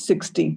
60।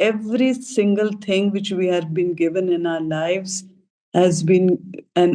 every single thing which we have been given in our lives has been an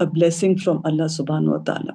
a blessing from Allah subhanahu wa ta'ala।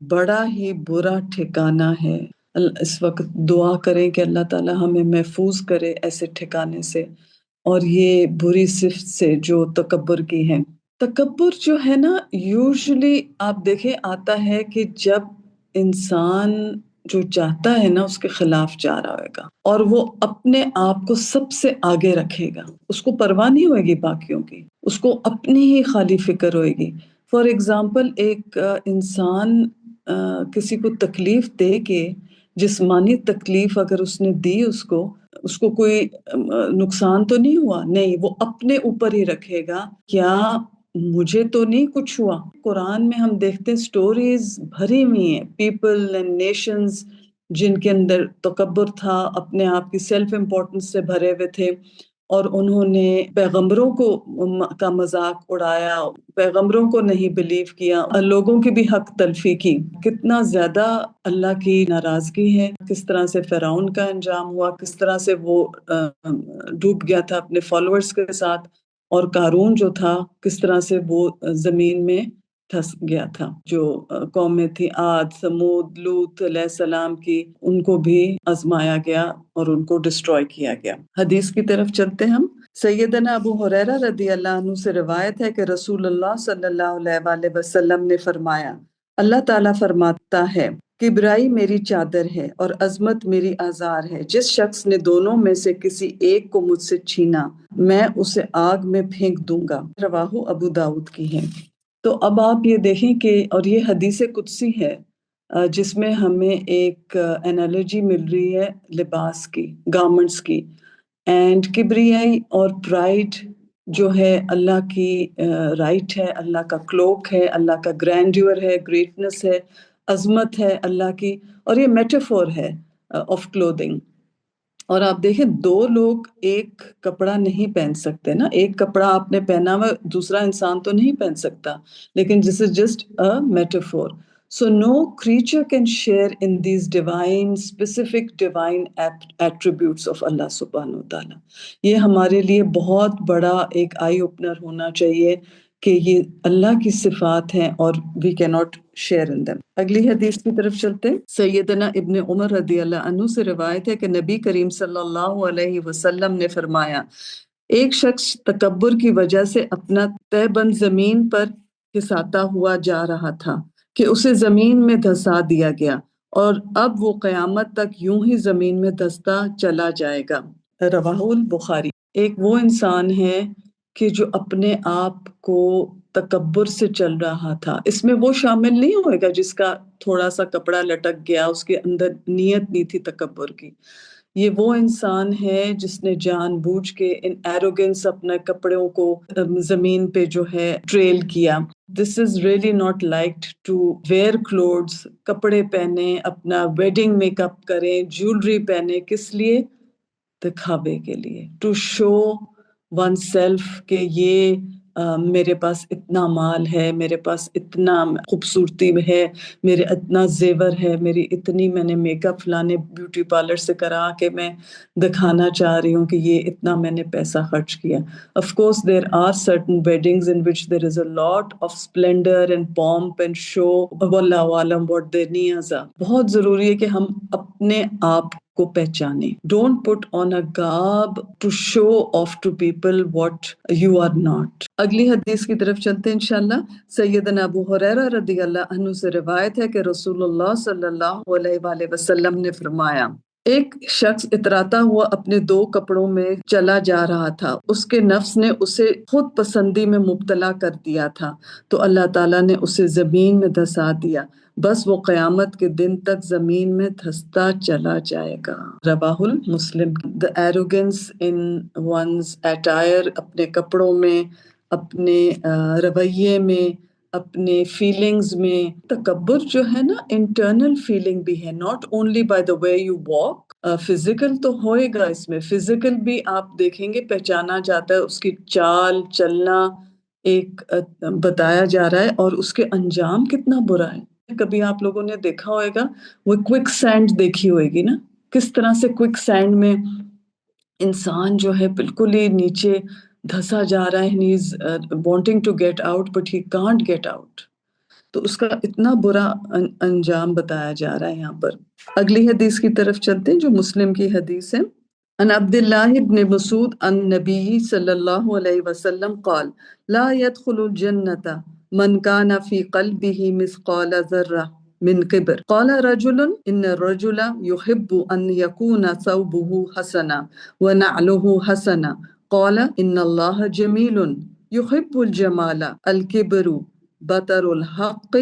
بڑا ہی برا ٹھکانہ ہے۔ اس وقت دعا کریں کہ اللہ تعالیٰ ہمیں محفوظ کرے ایسے ٹھکانے سے اور یہ بری صفت سے جو تکبر کی ہے۔ تکبر جو ہے نا، یوزلی آپ دیکھیں آتا ہے کہ جب انسان جو چاہتا ہے نا اس کے خلاف جا رہا ہوئے گا اور وہ اپنے آپ کو سب سے آگے رکھے گا، اس کو پرواہ نہیں ہوئے گی باقیوں کی، اس کو اپنی ہی خالی فکر ہوئے گی۔ فار ایگزامپل ایک انسان کسی کو تکلیف دے کے، جسمانی تکلیف اگر اس نے دی، اس کو کوئی نقصان تو نہیں ہوا، نہیں، وہ اپنے اوپر ہی رکھے گا، کیا مجھے تو نہیں کچھ ہوا۔ قرآن میں ہم دیکھتے ہیں سٹوریز بھری ہوئی ہیں، پیپل اینڈ نیشنز جن کے اندر تکبر تھا، اپنے آپ کی سیلف امپورٹنس سے بھرے ہوئے تھے، اور انہوں نے پیغمبروں کا مذاق اڑایا، پیغمبروں کو نہیں بلیو کیا، لوگوں کی بھی حق تلفی کی۔ کتنا زیادہ اللہ کی ناراضگی ہے، کس طرح سے فرعون کا انجام ہوا، کس طرح سے وہ ڈوب گیا تھا اپنے فالوورز کے ساتھ، اور قارون جو تھا کس طرح سے وہ زمین میں دھس گیا تھا۔ جو قومیں تھی عاد، سمود، لوط علیہ السلام کی، ان کو بھی آزمایا گیا اور ان کو ڈسٹروائے کیا گیا۔ حدیث کی طرف چلتے ہم۔ سیدنا ابو ہریرہ رضی اللہ عنہ سے روایت ہے کہ رسول اللہ صلی اللہ علیہ وآلہ وسلم نے فرمایا، اللہ تعالیٰ فرماتا ہے، کبرائی میری چادر ہے اور عظمت میری آزار ہے، جس شخص نے دونوں میں سے کسی ایک کو مجھ سے چھینا میں اسے آگ میں پھینک دوں گا۔ رواہ ابو داؤد کی ہے۔ تو اب آپ یہ دیکھیں کہ، اور یہ حدیث قدسی ہے جس میں ہمیں ایک انالوجی مل رہی ہے لباس کی، گارمنٹس کی، اینڈ کبریائی اور پرائڈ جو ہے اللہ کی رائٹ ہے، اللہ کا کلوک ہے، اللہ کا گرینڈیور ہے، گریٹنس ہے، عظمت ہے اللہ کی، اور یہ میٹافور ہے آف کلودنگ۔ اور آپ دیکھیں دو لوگ ایک کپڑا نہیں پہن سکتے نا، ایک کپڑا آپ نے پہنا ہوا دوسرا انسان تو نہیں پہن سکتا، لیکن this is just a metaphor. So no creature can share in these divine, specific divine attributes of Allah subhanahu wa ta'ala۔ یہ ہمارے لیے بہت بڑا ایک آئی اوپنر ہونا چاہیے کہ یہ اللہ کی صفات ہیں اور we cannot share in them۔ اگلی حدیث کی طرف چلتے ہیں۔ سیدنا ابن عمر رضی اللہ عنہ سے روایت ہے کہ نبی کریم صلی اللہ علیہ وسلم نے فرمایا، ایک شخص تکبر کی وجہ سے اپنا تہ بند زمین پر گھساتا ہوا جا رہا تھا کہ اسے زمین میں دھسا دیا گیا، اور اب وہ قیامت تک یوں ہی زمین میں دھستا چلا جائے گا۔ رواہ البخاری۔ ایک وہ انسان ہے کہ جو اپنے آپ کو تکبر سے چل رہا تھا، اس میں وہ شامل نہیں ہوئے گا جس کا تھوڑا سا کپڑا لٹک گیا، اس کے اندر نیت نہیں تھی تکبر کی۔ یہ وہ انسان ہے جس نے جان بوجھ کے ان ایروگنس اپنے کپڑوں کو زمین پہ جو ہے ٹریل کیا۔ This is really not like to wear clothes, کپڑے پہنے، اپنا ویڈنگ میک اپ کریں، جیولری پہنے، کس لیے؟ دکھاوے کے لیے، ٹو شو ون سیلف کہ یہ میرے پاس اتنا مال ہے، میرے پاس اتنا خوبصورتی ہے، میرے اتنا زیور ہے، میری اتنی میں نے میک اپ فلانے بیوٹی پارلر سے کرا کہ میں دکھانا چاہ رہی ہوں کہ یہ اتنا میں نے پیسہ خرچ کیا۔ Of course there are certain weddings in which there is a lot of splendor and pomp and show، واللہ عالم what their نیاز are۔ بہت ضروری ہے کہ ہم اپنے آپ کو پہچانے۔ Don't put on a garb to show off to people what you are not۔ اگلی حدیث کی طرف چلتے ہیں انشاءاللہ۔ سیدنا ابو ہریرہ رضی اللہ عنہ سے روایت ہے کہ رسول اللہ صلی اللہ علیہ وآلہ وسلم نے فرمایا، ایک شخص اتراتا ہوا اپنے دو کپڑوں میں چلا جا رہا تھا، اس کے نفس نے اسے خود پسندی میں مبتلا کر دیا تھا، تو اللہ تعالیٰ نے اسے زمین میں دھسا دیا، بس وہ قیامت کے دن تک زمین میں دھستا چلا جائے گا۔ رواہ المسلم۔ The arrogance in one's attire، اپنے کپڑوں میں، اپنے رویے میں، اپنے فیلنگز میں۔ تکبر جو ہے نا انٹرنل فیلنگ بھی ہے، not only by the way you walk۔ Physical تو ہوئے گا، اس میں فزیکل بھی آپ دیکھیں گے پہچانا جاتا ہے، اس کی چال چلنا ایک بتایا جا رہا ہے، اور اس کے انجام کتنا برا ہے۔ کبھی آپ لوگوں نے دیکھا ہوئے گا، وہ کوئک سینڈ دیکھی ہوئے گی نا، کس طرح سے کوئک سینڈ میں انسان جو ہے بالکل ہی نیچے دھسا جا رہا ہے، he is wanting to get out but he can't get out۔ تو اس کا اتنا برا انجام بتایا جا رہا ہے یہاں پر۔ اگلی حدیث کی طرف چلتے ہیں جو مسلم کی حدیث ہے۔ عن عبد الله بن مسعود عن النبي صلى الله عليه وسلم قال لا يدخل الجنة من كان في قلبه مثقال ذرة من كبر قال رجل إن الرجل يحب أن يكون ثوبه حسنا ونعله حسنا قال إن الله جميل يحب الجمال الكبر بطر الحق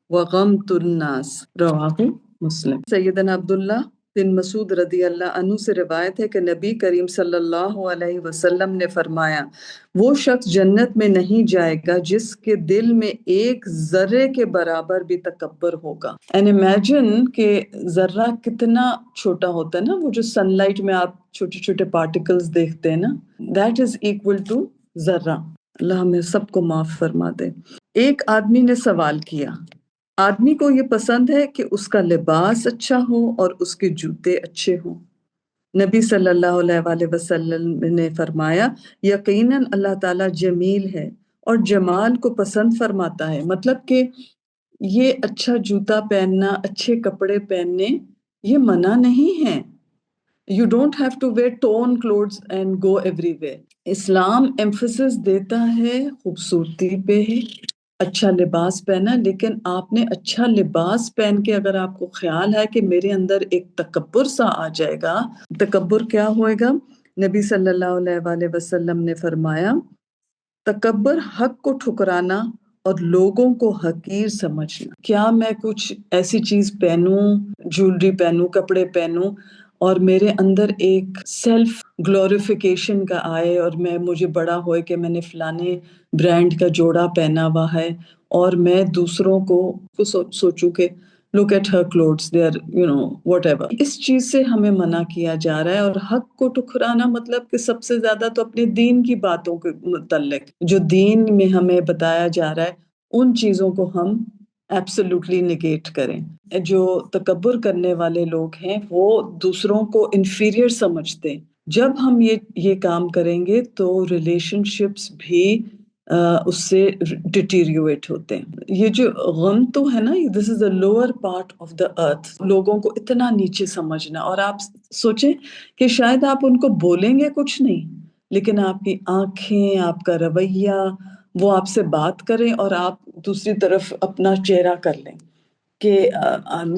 وغمط الناس رواہ مسلم۔ سیدنا عبداللہ بن مسعود رضی اللہ عنہ سے روایت ہے کہ نبی کریم صلی اللہ علیہ وسلم نے فرمایا وہ شخص جنت میں نہیں جائے گا جس کے دل میں ایک ذرے کے برابر بھی تکبر ہوگا۔ اینڈ امیجن کہ ذرہ کتنا چھوٹا ہوتا ہے نا، وہ جو سن لائٹ میں آپ چھوٹے چھوٹے پارٹیکلز دیکھتے ہیں نا، دیٹ از ایکول ٹو ذرہ۔ اللہ ہمیں سب کو معاف فرما دے۔ ایک آدمی نے سوال کیا، آدمی کو یہ پسند ہے کہ اس کا لباس اچھا ہو اور اس کے جوتے اچھے ہوں۔ نبی صلی اللہ علیہ وآلہ وسلم نے فرمایا یقیناً اللہ تعالیٰ جمیل ہے اور جمال کو پسند فرماتا ہے، مطلب کہ یہ اچھا جوتا پہننا، اچھے کپڑے پہننے یہ منع نہیں ہے۔ You don't have to wear torn clothes and go everywhere. Islam emphasis دیتا ہے خوبصورتی پہ، اچھا لباس پہنا، لیکن آپ نے اچھا لباس پہن کے اگر آپ کو خیال ہے کہ میرے اندر ایک تکبر سا آ جائے گا، تکبر کیا ہوئے گا؟ نبی صلی اللہ علیہ وآلہ وسلم نے فرمایا تکبر حق کو ٹھکرانا اور لوگوں کو حقیر سمجھنا۔ کیا میں کچھ ایسی چیز پہنوں، جولری پہنوں، کپڑے پہنوں اور میرے اندر ایک سیلف گلوریفیکیشن کا آئے اور مجھے بڑا ہوئے کہ میں نے فلانے برانڈ کا جوڑا پہنا ہوا ہے اور میں دوسروں کو سوچوں کہ look at her clothes, they are whatever۔ اس چیز سے ہمیں منع کیا جا رہا ہے۔ اور حق کو ٹکرانا مطلب کہ سب سے زیادہ تو اپنے دین کی باتوں کے متعلق جو دین میں ہمیں بتایا جا رہا ہے ان چیزوں کو ہم ایبسولوٹلی نگیٹ کریں۔ جو تکبر کرنے والے لوگ ہیں وہ دوسروں کو انفیریئر سمجھتے ہیں۔ جب ہم یہ کام کریں گے تو ریلیشن شپس بھی اس سے ڈیٹیریویٹ ہوتے ہیں۔ یہ جو غم تو ہے نا، دس از the lower part of the earth، لوگوں کو اتنا نیچے سمجھنا۔ اور آپ سوچیں کہ شاید آپ ان کو بولیں گے کچھ نہیں، لیکن آپ کی آنکھیں، آپ کا رویہ، وہ آپ سے بات کریں اور آپ دوسری طرف اپنا چہرہ کر لیں کہ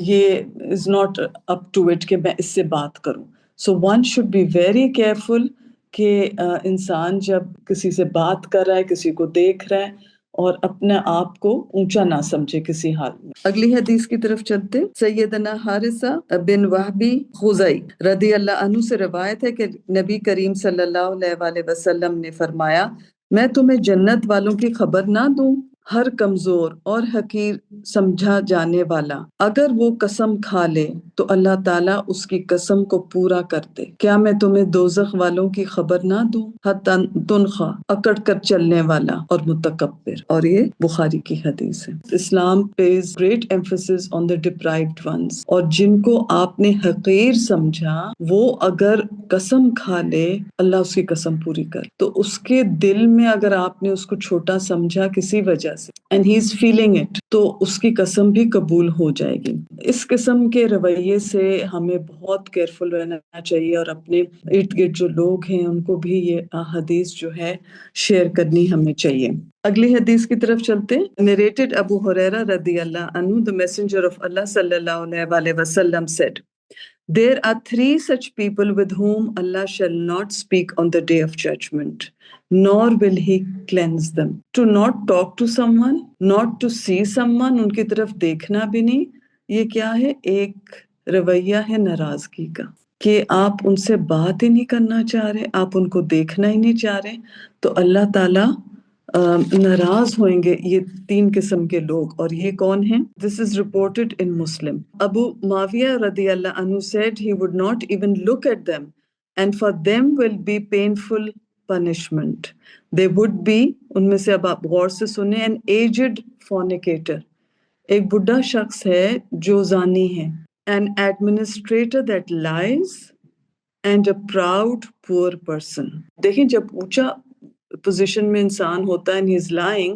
یہ is not up to it کہ میں اس سے بات کروں۔ So one should be very careful کہ انسان جب کسی سے بات کر رہا ہے، کسی کو دیکھ رہا ہے، اور اپنے آپ کو اونچا نہ سمجھے کسی حال میں۔ اگلی حدیث کی طرف چلتے۔ سیدنا حارثہ بن وہبی خزائی رضی اللہ عنہ سے روایت ہے کہ نبی کریم صلی اللہ علیہ وآلہ وسلم نے فرمایا میں تمہیں جنت والوں کی خبر نہ دوں؟ ہر کمزور اور حقیر سمجھا جانے والا اگر وہ قسم کھا لے تو اللہ تعالیٰ اس کی قسم کو پورا کر دے۔ کیا میں تمہیں دوزخ والوں کی خبر نہ دوں؟ حتی تنخا اکڑ کر چلنے والا اور متکبر۔ اور یہ بخاری کی حدیث ہے۔ اسلام pays great emphasis on the deprived ones، اور جن کو آپ نے حقیر سمجھا وہ اگر قسم کھا لے اللہ اس کی قسم پوری کر۔ تو اس کے دل میں اگر آپ نے اس کو چھوٹا سمجھا کسی وجہ سے and he is feeling it، تو اس کی قسم بھی قبول ہو جائے گی۔ اس قسم کے رویے سے ہمیں بہت کیئرفل رہنا چاہیے اور اپنے ارد گرد جو لوگ ہیں ان کو بھی یہ حدیث جو ہے شیئر کرنی ہمیں چاہیے۔ اگلی حدیث کی طرف چلتے ہیں۔ Narrated ابو ہریرہ رضی اللہ عنہ، the messenger of Allah صلی اللہ علیہ وآلہ وسلم said There are three such people with whom Allah shall not speak on the day of judgment, nor will He cleanse them. To not talk to someone, not to see someone، ان کی طرف دیکھنا بھی نہیں۔ یہ کیا ہے؟ ایک رویہ ہے ناراضگی کا، کہ آپ ان سے بات ہی نہیں کرنا چاہ رہے، آپ ان کو دیکھنا ہی نہیں چاہ رہے، تو اللہ تعالیٰ ناراض ہوئیں گے۔ یہ تین قسم کے لوگ، اور یہ کون ہیں؟ This is reported in Muslim۔ ابو معاویہ رضی اللہ عنہ said he would not even look at them and for them will be painful punishment۔ They would be، ان میں سے اب آپ غور سے سنیں، an aged fornicator، ایک بڈھا شخص ہے جو زانی ہے، an administrator that lies and a proud poor person۔ دیکھیں جب اونچا پوزیشن میں انسان ہوتا ہے and he is lying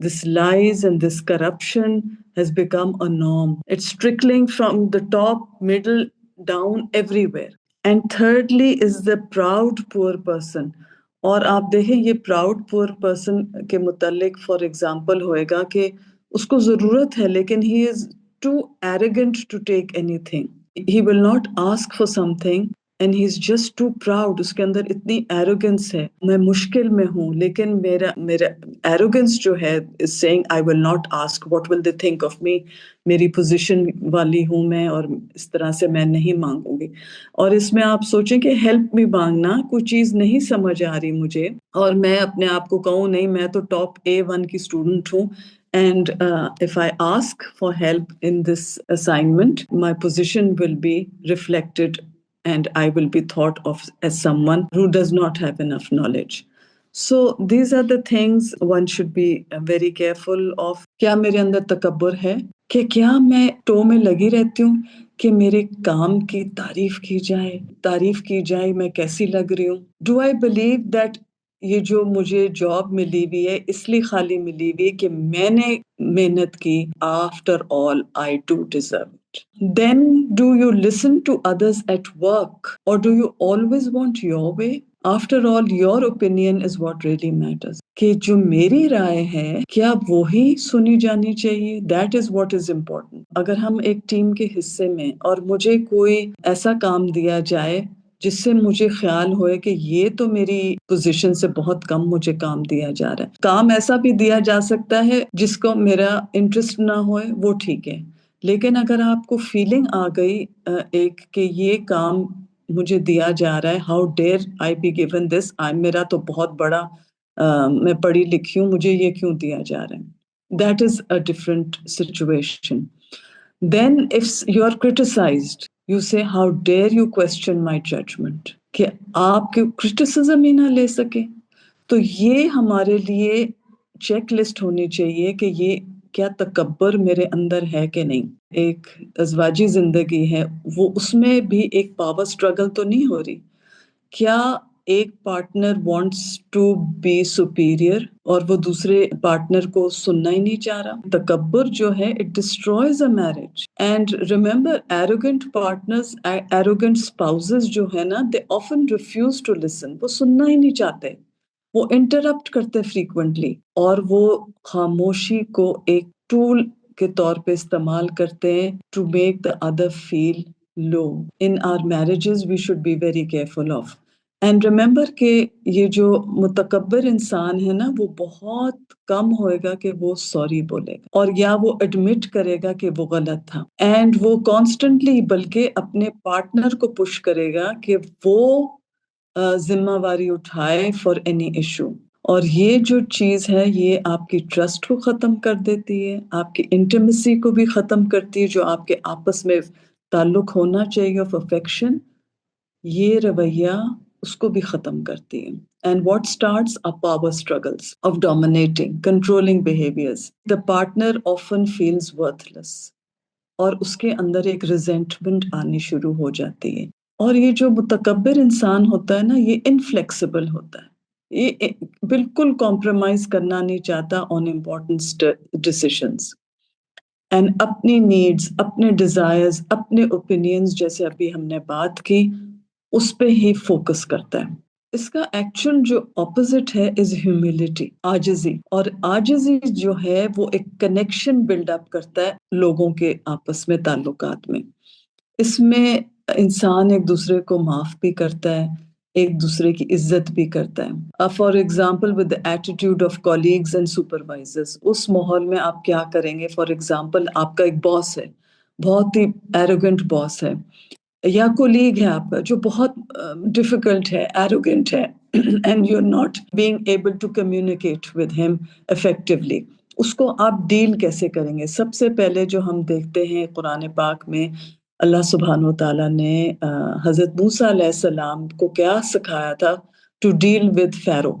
this lies and this corruption has become a norm. It's trickling from the top, middle, down, everywhere. And thirdly is the proud poor person. اور آپ دیکھیں یہ پراؤڈ پور پرسن کے متعلق for example ہوئے گا کہ اس کو ضرورت ہے لیکن he is too arrogant to take anything. He will not ask for something and he is just too proud. اس کے اندر اتنی ایروگنس ہے، میں مشکل میں ہوں لیکن میرا ایروگنس جو ہے is seeing I will not ask, what will they think of me, میری پوزیشن والی ہوں میں اور اس طرح سے میں نہیں مانگوں گی. اور اس میں آپ سوچیں کہ ہیلپ بھی مانگنا، کوئی چیز نہیں سمجھ آ رہی مجھے اور میں اپنے آپ کو کہوں نہیں میں تو ٹاپ A1 کی اسٹوڈنٹ ہوں، and if I ask for help in this assignment, my position will be reflected and I will be thought of as someone who does not have enough knowledge. So these are the things one should be very careful of. کیا میرے اندر تکبر ہے کہ کیا میں to میں لگی رہتی ہوں کہ میرے کام کی تعریف کی جائے میں کیسی لگ رہی ہوں. Do I believe that یہ جو مجھے جاب ملی ہوئی ہے اس لیے خالی ملی ہوئی ہے کہ میں نے محنت کی. After all I do deserve it. Then do you listen to others at work اور do you always want your way. After all your opinion is what really matters. کہ جو میری رائے ہے کیا وہی سنی جانی چاہیے. That is what is important. اگر ہم ایک ٹیم کے حصے میں اور مجھے کوئی ایسا کام دیا جائے جس سے مجھے خیال ہوئے کہ یہ تو میری پوزیشن سے بہت کم مجھے کام دیا جا رہا ہے. کام ایسا بھی دیا جا سکتا ہے جس کو میرا انٹرسٹ نہ ہوئے، وہ ٹھیک ہے. لیکن اگر آپ کو فیلنگ آ گئی ایک کہ یہ کام مجھے دیا جا رہا ہے، how dare I be given this, میرا تو بہت بڑا میں پڑھی لکھی ہوں، مجھے یہ کیوں دیا جا رہا ہے. That is a different situation. Then if you are criticized, you say, how dare you question my judgment. کہ آپ کے criticism ہی نہ لے سکے. تو یہ ہمارے لیے چیک لسٹ ہونی چاہیے کہ یہ کیا تکبر میرے اندر ہے کہ نہیں. ایک ازواجی زندگی ہے، وہ اس میں بھی ایک پاور سٹرگل تو نہیں ہو رہی. کیا ایک partner wants to be superior اور وہ دوسرے پارٹنر کو سننا ہی نہیں چاہ رہا. تکبر جو ہے it destroys a marriage. And remember arrogant partners, arrogant spouses جو ہے نا، they often refuse to listen. وہ سننا ہی نہیں چاہتے، وہ انٹرپٹ کرتے فریکوینٹلی اور وہ خاموشی کو ایک ٹول کے طور پہ استعمال کرتے ہیں to make the other feel low. In our marriages we should be very careful of. And remember کہ یہ جو متکبر انسان ہے نا، وہ بہت کم ہوئے گا کہ وہ سوری بولے گا اور یا وہ ایڈمٹ کرے گا کہ وہ غلط تھا. اینڈ وہ کانسٹنٹلی بلکہ اپنے پارٹنر کو پش کرے گا کہ وہ ذمہ واری اٹھائے فار اینی ایشو. اور یہ جو چیز ہے یہ آپ کی ٹرسٹ کو ختم کر دیتی ہے، آپ کی انٹیمیسی کو بھی ختم کرتی ہے، جو آپ کے آپس میں تعلق ہونا چاہیے آف افیکشن. یہ رویہ اس کو بھی ختم کرتی ہے. And what starts are power struggles of dominating, controlling behaviors. The partner often feels worthless. اور اس کے اندر ایک ریزنٹمنٹ آنی شروع ہو جاتی ہے. اور یہ جو متکبر انسان ہوتا ہے نا، یہ انفلیکسیبل ہوتا ہے. یہ بالکل کمپرومائز کرنا نہیں چاہتا آن امپورٹنٹ ڈیسیشنز. اینڈ اپنی نیڈز، اپنے ڈیزائرز، اپنے اوپینینز جیسے ابھی ہم نے بات کی، اس پہ ہی فوکس کرتا ہے. اس کا ایکچوئل جو اپوزٹ ہے از ہیوملٹی، عاجزی. اور عاجزی جو ہے وہ ایک کنیکشن بلڈ اپ کرتا ہے لوگوں کے آپس میں تعلقات میں. اس میں انسان ایک دوسرے کو معاف بھی کرتا ہے، ایک دوسرے کی عزت بھی کرتا ہے. For example with the attitude of colleagues and supervisors, اس ماحول میں آپ کیا کریں گے؟ فار ایگزامپل آپ کا ایک باس ہے، بہت ہی ایروگنٹ باس ہے، یا کولیگ ہے آپ کا جو بہت ڈیفیکلٹ ہے، ایروگنٹ ہے، and you are not being able to communicate with him effectively. اس کو آپ ڈیل کیسے کریں گے؟ سب سے پہلے جو ہم دیکھتے ہیں قرآن پاک میں اللہ سبحانہ و تعالیٰ نے حضرت موسیٰ علیہ السلام کو کیا سکھایا تھا؟ to deal with Pharaoh.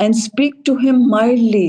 and speak to him mildly,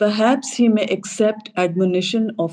perhaps he may accept admonition of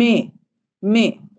may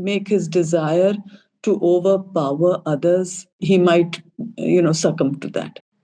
make his desire to overpower others, he might succumb to that.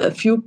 a few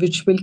which will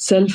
self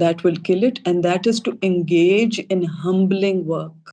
that will kill it, and that is to engage in humbling work.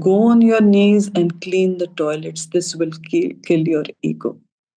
Go on your knees and clean the toilets. This will kill your ego.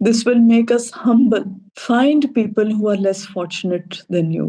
This will make us humble. Find people who are less fortunate than you.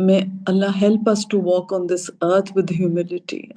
May Allah help us to walk on this earth with humility.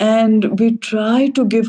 And we try to give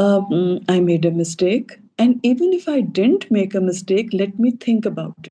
I made a mistake, and even if I didn't make a mistake, let me think about it.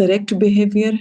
correct behavior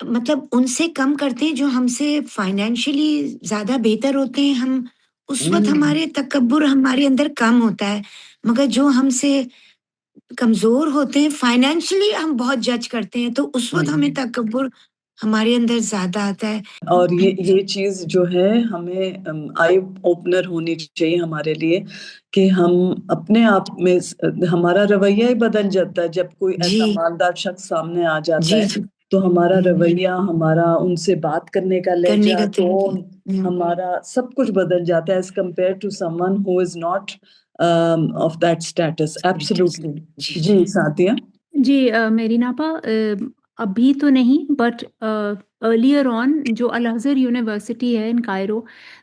مطلب ان سے کم کرتے ہیں جو ہم سے financially زیادہ بہتر ہوتے ہیں، ہم اس وقت ہمارے تکبر ہمارے اندر کم ہوتا ہے، مگر جو ہم سے کمزور ہوتے ہیں فائنینشلی ہم بہت جج کرتے ہیں، تو اس وقت ہمیں تکبر ہمارے اندر زیادہ آتا ہے. اور یہ چیز جو ہے ہمیں آئی اوپنر ہونی چاہیے ہمارے لیے کہ ہم اپنے آپ میں ہمارا رویہ ہی بدل جاتا ہے جب کوئی ایسا مالدار شخص سامنے آ جاتا ہے، تو ہمارا رویہ، ہمارا ان سے بات کرنے کا لہجہ، ٹون، ہمارا سب کچھ بدل جاتا ہے as compare to someone who is not of that status. Absolutely. جی سعدیہ. جی میرین آپا، ابھی تو نہیں بٹ ارلیئر آن جو الازہر یونیورسٹی ہے in Cairo,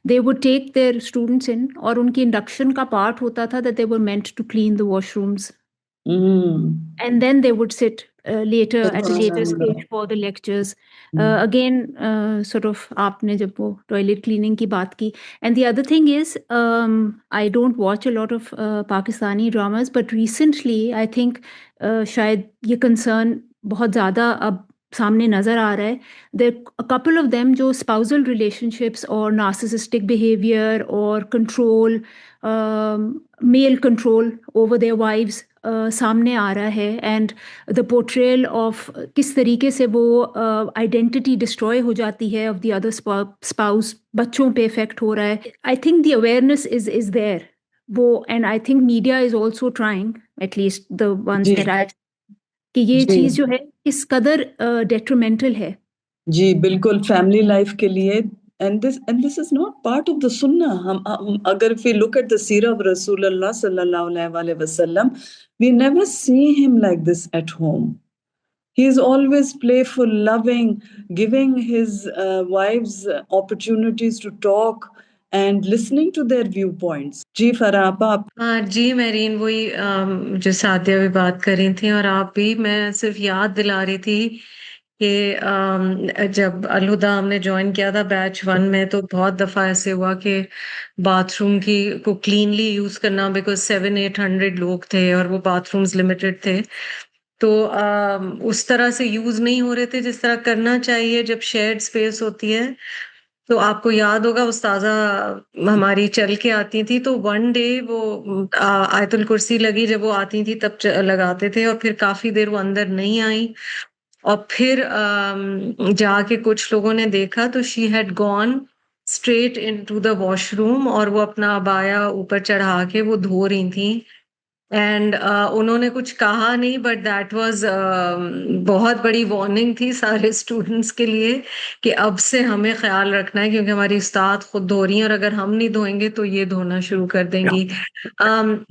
they would take their students in, اور ان کی انڈکشن کا پارٹ ہوتا تھا that they were meant to clean the washrooms and then they would sit later at a later stage for the lectures. Again, sort of aapne jab wo toilet cleaning ki baat ki. And the other thing is, I don't watch a lot of Pakistani dramas, but recently I think shayad ye concern bahut zyada ab سامنے نظر آ رہا ہے. there a couple of them جو spousal relationships اور narcissistic behavior اور control, male control over their wives سامنے آ رہا ہے، اینڈ دا پورٹریل آف کس طریقے سے وہ آئیڈینٹی ڈسٹروائے ہو جاتی ہے آف دی ادر اسپاؤس، بچوں پہ افیکٹ ہو رہا ہے. I think the awareness is there وہ، and I think media is also trying at least the ones that I, کہ یہ چیز جو ہے اس قدر ڈیٹریمنٹل ہے. جی بالکل، فیملی لائف کے لیے. And this is not part of the sunnah. ہم اگر if we look at the seerah of رسول اللہ صلی اللہ علیہ وسلم, we never see him like this at home. He is always playful, loving, giving his wives opportunities to talk and listening to their viewpoints. جی فراپا. جی میرین، وہی جو سعدیہ بھی بات کر رہی تھیں اور آپ بھی، میں صرف یاد دلا رہی تھی کہ جب الہدا ہم نے جوائن کیا تھا بیچ 1 میں، تو بہت دفعہ ایسے ہوا کہ باتھ روم کو کلینلی یوز کرنا، بیکاز 700-800 لوگ تھے اور وہ باتھ رومز لمیٹڈ تھے، تو اس طرح سے یوز نہیں ہو رہے تھے جس طرح کرنا چاہیے جب شیئرڈ اسپیس ہوتی ہے. تو آپ کو یاد ہوگا استاذہ ہماری چل کے آتی تھی، تو 1 ڈے وہ آیت الکرسی لگی، جب وہ آتی تھی تب لگاتے تھے، اور پھر کافی دیر وہ اندر نہیں آئیں، اور پھر جا کے کچھ لوگوں نے دیکھا تو she had gone straight into the washroom, اور وہ اپنا عبایا اوپر چڑھا کے وہ دھو رہی تھیں. اینڈ انہوں نے کچھ کہا نہیں، بٹ دیٹ واز بہت بڑی وارننگ تھی سارے اسٹوڈنٹس کے لیے کہ اب سے ہمیں خیال رکھنا ہے، کیونکہ ہماری استاد خود دھو رہی ہیں، اور اگر ہم نہیں دھوئیں گے تو یہ دھونا شروع کر دیں گی.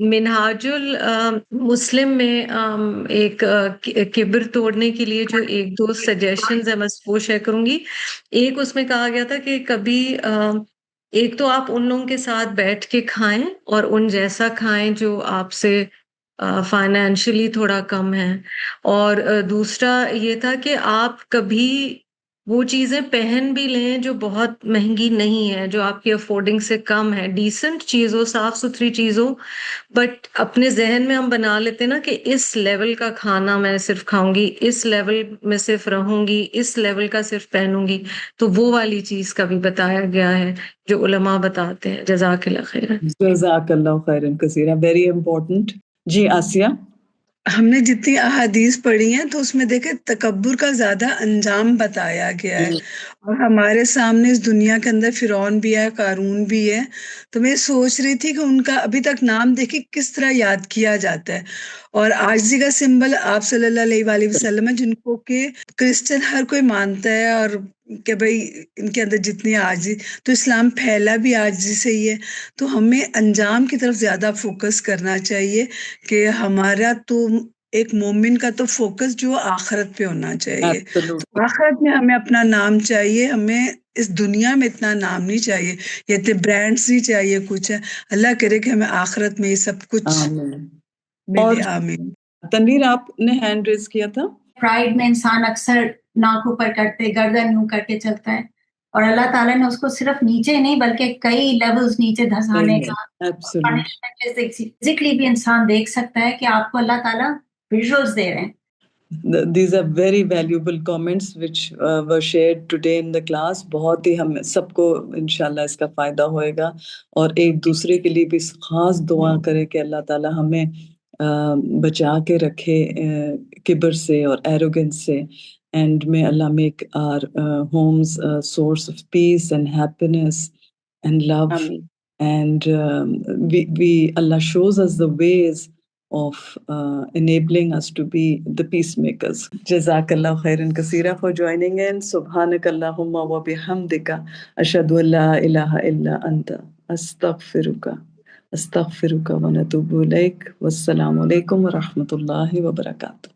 منہاج المسلم میں ایک کبر توڑنے کے لیے جو 1-2 سجیشنز ہیں، میں وہ شیئر کروں گی. ایک اس میں کہا گیا تھا کہ کبھی ایک تو آپ ان لوگوں کے ساتھ بیٹھ کے کھائیں اور ان جیسا کھائیں جو آپ سے فائنینشلی تھوڑا کم ہے، اور دوسرا یہ تھا کہ آپ کبھی وہ چیزیں پہن بھی لیں جو بہت مہنگی نہیں ہے، جو آپ کی افورڈنگ سے کم ہے، ڈیسنٹ چیزوں، صاف ستھری چیزوں، بٹ اپنے ذہن میں ہم بنا لیتے نا کہ اس لیول کا کھانا میں صرف کھاؤں گی، اس لیول میں صرف رہوں گی، اس لیول کا صرف پہنوں گی، تو وہ والی چیز کا بھی بتایا گیا ہے جو علماء بتاتے ہیں. جزاک اللہ خیر. جزاک اللہ خیرن کثیرا، ویری امپورٹنٹ. جی آسیہ. ہم نے جتنی احادیث پڑھی ہیں تو اس میں دیکھیں تکبر کا زیادہ انجام بتایا گیا ہے، اور ہمارے سامنے اس دنیا کے اندر فرعون بھی ہے، قارون بھی ہے. تو میں سوچ رہی تھی کہ ان کا ابھی تک نام دیکھیں کس طرح یاد کیا جاتا ہے، اور عاجزی کا سمبل آپ صلی اللہ علیہ وآلہ وسلم ہے، جن کو کہ کرسچن ہر کوئی مانتا ہے، اور کہ بھئی ان کے اندر جتنی عاجزی، تو اسلام پھیلا بھی عاجزی سے ہی ہے. تو ہمیں انجام کی طرف زیادہ فوکس کرنا چاہیے کہ ہمارا تو ایک مومن کا تو فوکس جو آخرت پہ ہونا چاہیے. تو آخرت میں ہمیں اپنا نام چاہیے، ہمیں اس دنیا میں اتنا نام نہیں چاہیے، یہ اتنے برانڈز نہیں چاہیے کچھ ہے. اللہ کرے کہ ہمیں آخرت میں یہ سب کچھ ملے. آمین. تنویر آپ نے ہینڈ ریز کیا تھا. پرائڈ میں انسان اکثر ناک اوپر کرتے، گردن یوں کر کے چلتا ہے، اور اللہ تعالیٰ نے اس کو صرف نیچے نہیں بلکہ کئی لیولز نیچے دھسانے کا پنشمنٹ فزیکلی بھی انسان دیکھ سکتا ہے کہ آپ کو اللہ تعالیٰ ویژولز دے رہے ہیں. These are very valuable comments which were shared today in the class. بہت ہی ہم سب کو انشاءاللہ اس کا فائدہ ہوئے گا، اور ایک دوسرے کے لیے بھی خاص دعا کرے کہ اللہ تعالی ہمیں بچا کے رکھے کبر سے اور ایروگنس سے. And may Allah make our homes a source of peace and happiness and love. Ameen. And Allah shows us the ways of enabling us to be the peacemakers. Jazakallah khairan kaseera for joining in. Subhanakallahumma wa bihamdika ashhadu an la ilaha illa anta astaghfiruka wa natubu ilaik. Wassalamu alaikum wa rahmatullahi wa barakatuh.